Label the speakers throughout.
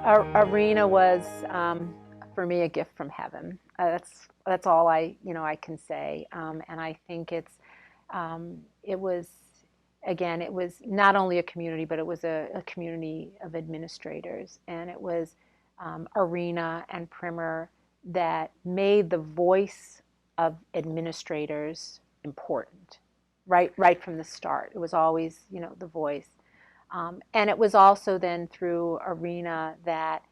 Speaker 1: Arena was, for me, a gift from heaven. That's all I can say. And I think it was, again, it was not only a community, but it was a community of administrators, and it was Arena and Primer that made the voice of administrators important, right from the start. It was always, the voice. And it was also then through Arena that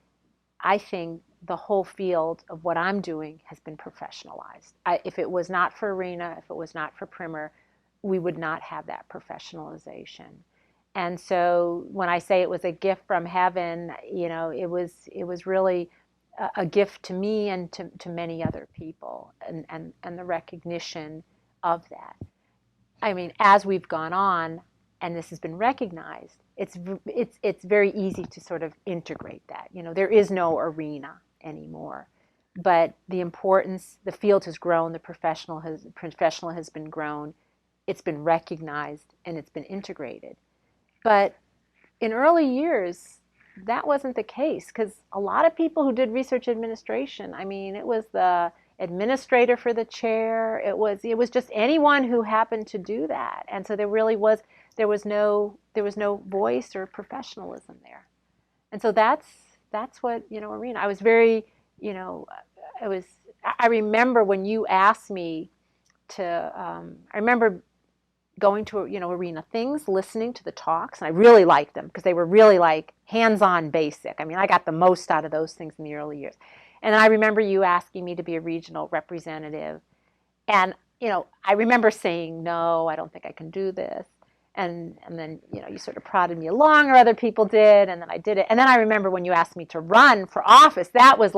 Speaker 1: I think the whole field of what I'm doing has been professionalized. If it was not for Arena, if it was not for Primer, we would not have that professionalization. And so when I say it was a gift from heaven, it was really a gift to me and to many other people, and the recognition of that. I mean, as we've gone on, and this has been recognized, it's very easy to sort of integrate that. There is no Arena anymore, but the importance, the field has grown, the professional has been grown, it's been recognized, and it's been integrated. But in early years, that wasn't the case, because a lot of people who did research administration, I mean, it was the administrator for the chair, it was just anyone who happened to do that. And so there was no voice or professionalism there. And so that's what, Arena. I was very, I remember when you asked me to, I remember going to, Arena things, listening to the talks, and I really liked them because they were really like hands-on basic. I mean, I got the most out of those things in the early years. And I remember you asking me to be a regional representative. And, I remember saying, no, I don't think I can do this. And then, you sort of prodded me along, or other people did, and then I did it. And then I remember when you asked me to run for office, that was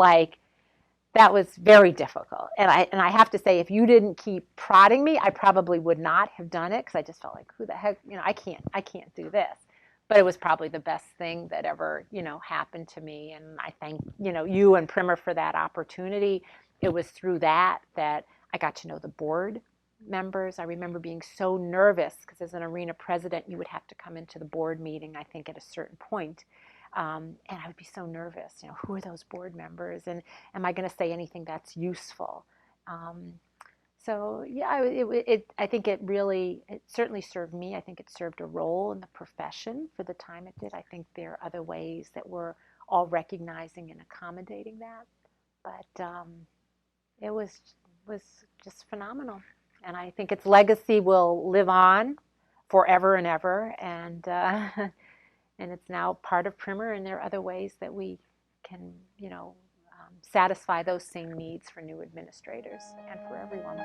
Speaker 1: very difficult. And I have to say, if you didn't keep prodding me, I probably would not have done it, because I just felt like, who the heck, I can't do this. But it was probably the best thing that ever, happened to me. And I thank, you and Primer for that opportunity. It was through that I got to know the board members. I remember being so nervous, because as an Arena president, you would have to come into the board meeting, I think, at a certain point. And I would be so nervous, who are those board members? And am I going to say anything that's useful? So yeah, I think it certainly served me. I think it served a role in the profession for the time it did. I think there are other ways that we're all recognizing and accommodating that. But it was just phenomenal. And I think its legacy will live on forever and ever. And and it's now part of Primer, and there are other ways that we can, satisfy those same needs for new administrators and for everyone.